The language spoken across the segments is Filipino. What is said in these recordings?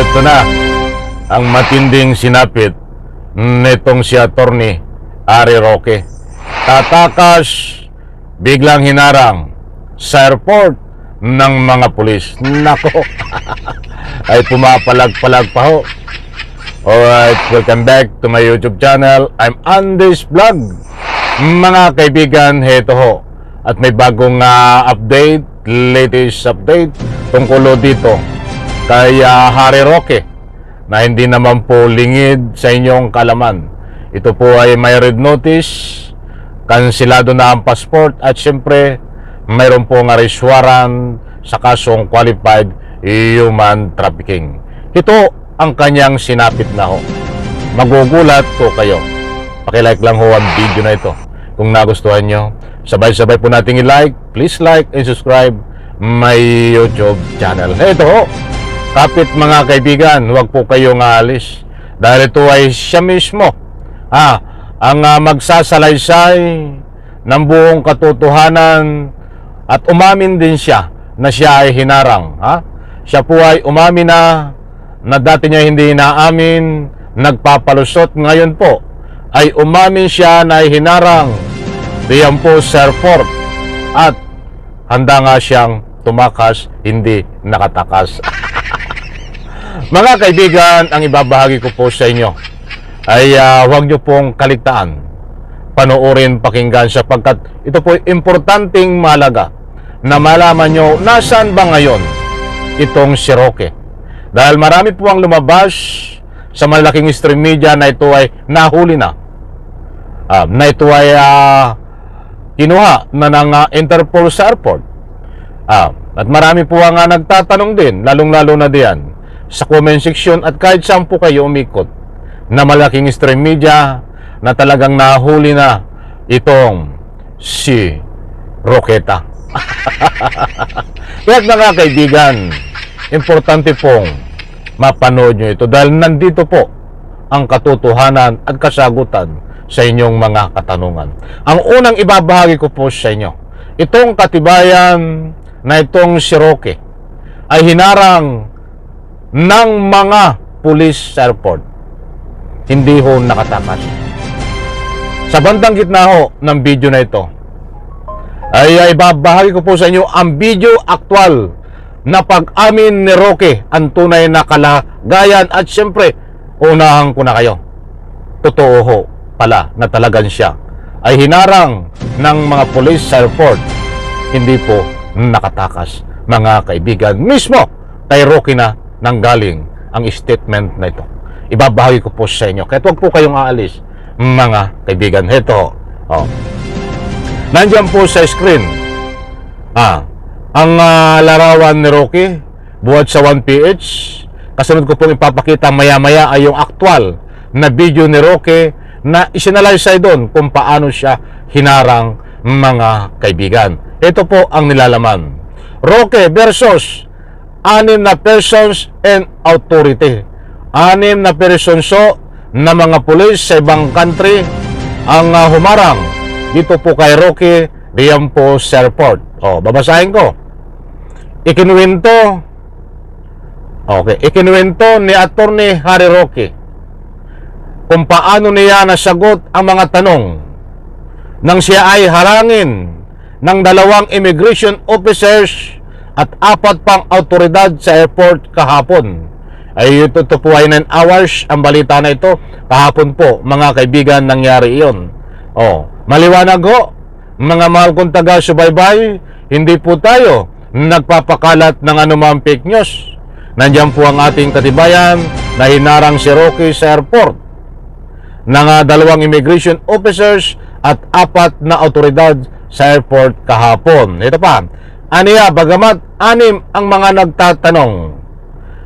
Ito na ang matinding sinapit nitong si Attorney Harry Roque. Tatakas, biglang hinarang sa airport ng mga pulis. Nako, ay pumapalag-palag pa ho. Alright, welcome back to my YouTube channel. I'm Andy's Vlog. Mga kaibigan, heto ho. At may bagong update, latest update tungkol dito kay Harry Roque na hindi naman po lingid sa inyong kalaman. Ito po ay may red notice, kansilado na ang passport at syempre mayroon po nga arrest warrant sa kasong qualified human trafficking. Ito ang kanyang sinapit na ho. Magugulat po kayo. Pakilike lang ho ang video na ito kung nagustuhan nyo. Sabay-sabay po nating i-like. Please like and subscribe my YouTube channel. Ito ho, kapit mga kaibigan, huwag po kayong aalis dahil ito ay siya mismo ang magsasalaysay ng buong katotohanan at umamin din siya na siya ay hinarang. Siya po ay umamin na dati niya hindi inaamin, nagpapalusot. Ngayon po ay umamin siya na ay hinarang diyan po sa airport at handa nga siyang tumakas, hindi nakatakas. Mga kaibigan, ang ibabahagi ko po sa inyo ay huwag nyo pong kaligtaan, panoorin, pakinggan sapagkat ito po importanteng mahalaga na malaman nyo nasaan ba ngayon itong si Roque. Dahil marami po ang lumabas sa malaking stream media na ito ay nahuli na, na ito ay kinuha na ng Interpol sa airport. At marami po ang nagtatanong din, lalong-lalo na diyan sa comment section at kahit saan po kayo umikot na malaking stream media na talagang nahuli na itong si Roqueta. Kaya mga kaibigan, importante pong mapanood nyo ito dahil nandito po ang katotohanan at kasagutan sa inyong mga katanungan. Ang unang ibabahagi ko po sa inyo, itong katibayan na itong si Roque ay hinarang ng mga pulis sa airport. Hindi ho nakatakas. Sa bandang gitna ho ng video na ito ay ibabahagi ko po sa inyo ang video aktual na pag-amin ni Roque, ang tunay na kalagayan at siyempre unahan ko na kayo. Totoo ho pala na talagang siya ay hinarang ng mga pulis sa airport, hindi po nakatakas. Mga kaibigan, mismo kay Roque na nanggaling ang statement na ito. Ibabahagi ko po sa inyo, kaya huwag po kayong aalis mga kaibigan. Ito nandiyan po sa screen ang larawan ni Roque buhat sa 1PH. Kasunod ko pong ipapakita maya-maya ay yung aktual na video ni Roque na isinalaysay doon kung paano siya hinarang mga kaibigan. Ito po ang nilalaman. Roque versus 6 na persons and authority. 6 na persons na mga pulis sa ibang country ang humarang dito po kay Roque diyan po sa airport. Babasahin ko. Ikinuwento ni Attorney Harry Roque kung paano niya nasagot ang mga tanong nang siya ay harangin ng 2 immigration officers at 4 pang autoridad sa airport kahapon. Ay ito po ay 9 hours ang balita na ito. Kahapon po mga kaibigan nangyari iyon. Maliwanag ho, mga mahal kong taga-subaybay, hindi po tayo nagpapakalat ng anumang fake news. Nandiyan po ang ating katibayan na hinarang si Roque sa airport ng 2 immigration officers at 4 na autoridad sa airport kahapon. Ito pa, aniya, bagamat 6 ang mga nagtatanong,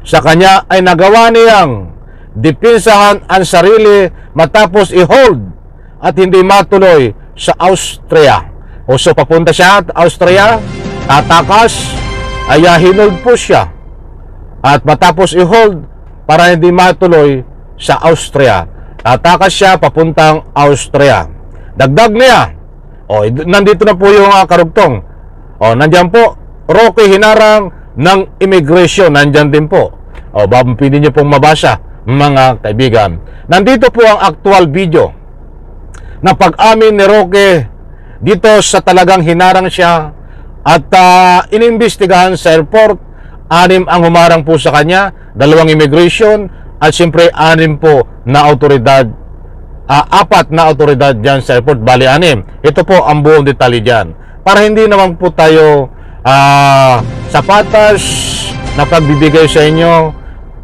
sa kanya ay nagawa niyang dipinsahan ang sarili matapos i-hold at hindi matuloy sa Austria. So papunta siya at Austria, tatakas, ay hinold po siya at matapos i-hold para hindi matuloy sa Austria, tatakas siya papuntang Austria. Dagdag niya, nandito na po yung karugtong. Nandyan po, Roque hinarang ng immigration, nandyan din po. O, pwede nyo pong mabasa, mga kaibigan. Nandito po ang actual video na pag-amin ni Roque dito sa talagang hinarang siya at inimbestigahan sa airport. 6 ang humarang po sa kanya, 2 immigration at siyempre 6 po na autoridad, 4 na autoridad dyan sa airport, bali 6. Ito po ang buong detalye dyan. Para hindi naman po tayo sa patas na pagbibigay sa inyo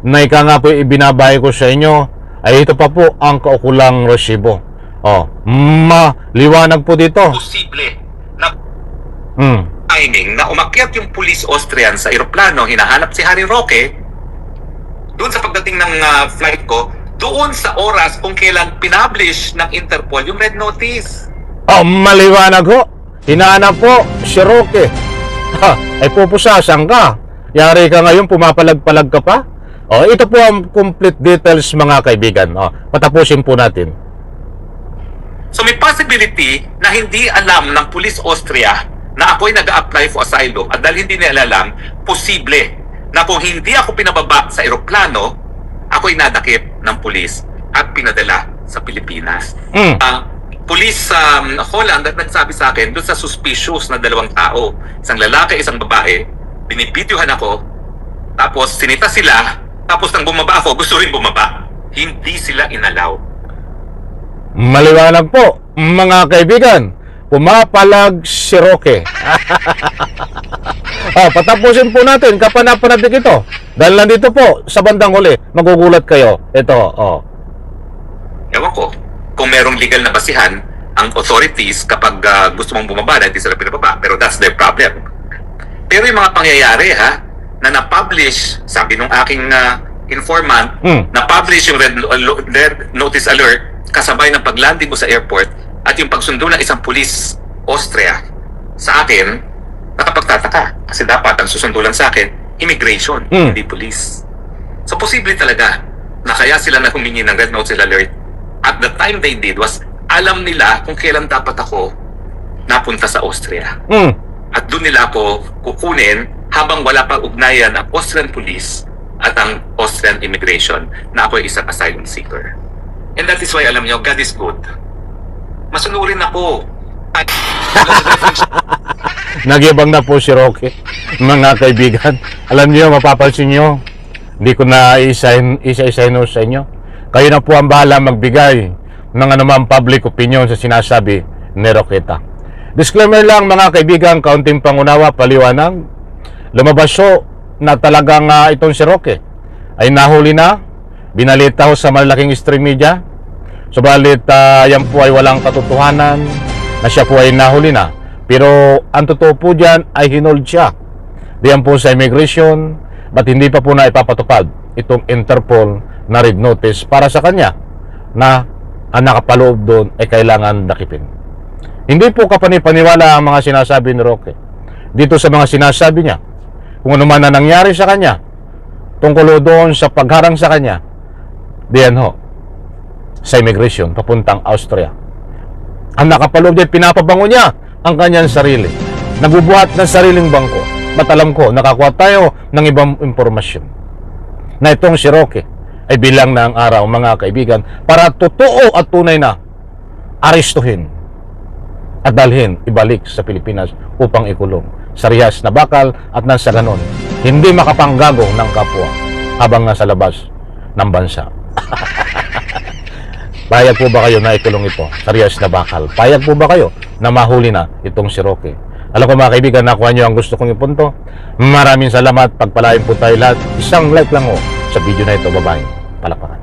na ika nga po ibinabahay ko sa inyo, ay ito pa po ang kaukulang resibo. Maliwanag po dito. Posible na timing na umakyat yung police Austrian sa eroplano, hinahanap si Harry Roque doon sa pagdating ng flight ko, doon sa oras kung kailan pinablish ng Interpol yung red notice. Maliwanag ho. Hinahanap po si Roque. Ay pupusasan ka. Yari ka ngayon, pumapalag-palag ka pa. Ito po ang complete details, mga kaibigan. Patapusin po natin. So may possibility na hindi alam ng Police Austria na ako'y nag-a-apply for asylum at dahil hindi nila alam, posible na kung hindi ako pinababa sa eroplano, ako'y nadakip ng pulis at pinadala sa Pilipinas. Police Holland at nagsabi sa akin doon sa suspicious na 2 tao, isang lalaki, isang babae, binibidyohan ako, tapos sinita sila, tapos nang bumaba ako, gusto rin bumaba. Hindi sila inalaw. Maliwanag po, mga kaibigan. Pumapalag si Roque. Patapusin po natin, kapanapanabik ito. Dahil nandito po, sa bandang huli, magugulat kayo. Ito, Ewan ko, kung merong legal na basihan, ang authorities kapag gusto mong bumaba, hindi sila pinababa. Pero that's their problem. Pero yung mga pangyayari, na na-publish, sabi nung aking informant, na-publish yung red notice alert kasabay ng paglanding mo sa airport at yung pagsundo ng isang police Austria sa akin, nakapagtataka. Kasi dapat ang susundo lang sa akin, immigration, hindi police. So posible talaga na kaya sila na humingi ng red notice alert. At the time they did was, alam nila kung kailan dapat ako napunta sa Austria. At doon nila ako kukunin habang wala pang ugnayan ang Austrian police at ang Austrian immigration na ako ay isang asylum seeker. And that is why, alam nyo, God is good. Masunurin ako. Nagyabang na po si Roque, mga kaibigan. Alam niyo, mapapansin niyo, hindi ko na isa-isahin sa inyo. Kayo na po ang bahala magbigay ng anumang public opinion sa sinasabi ni Roqueta. Disclaimer lang, mga kaibigan, kaunting pangunawa, paliwanag. Lumabas so na talagang itong si Roque ay nahuli na, binalita ho sa malaking stream media. Subalit yan po ay walang katotohanan na siya po ay nahuli na. Pero ang totoo po dyan ay hinold siya diyan po sa immigration, but hindi pa po na ipapatupad itong Interpol na red notice para sa kanya na ang nakapaloob doon ay kailangan dakipin. Hindi po kapanipaniwala ang mga sinasabi ni Roque dito sa mga sinasabi niya. Kung ano man na nangyari sa kanya tungkol doon sa pagharang sa kanya diyan ho sa immigration papuntang Austria, ang nakapaloob diyan, pinapabango niya ang kanyang sarili, nagbubuhat ng sariling bangko. Ba't alam ko, nakakuha tayo ng ibang impormasyon na itong si Roque ay bilang na ang araw, mga kaibigan, para totoo at tunay na arestuhin at dalhin ibalik sa Pilipinas upang ikulong sa rihas na bakal at nang sa ganon hindi makapanggago ng kapwa habang nasa labas ng bansa. Payag po ba kayo na ikulong ito sa rihas na bakal? Payag po ba kayo na mahuli na itong si Roque? Alam ko, mga kaibigan, nakuha nyo ang gusto kong ipunto. Maraming salamat. Pagpalain po tayo lahat. Isang like lang ho sa video na ito. Bye-bye. Palakpakan.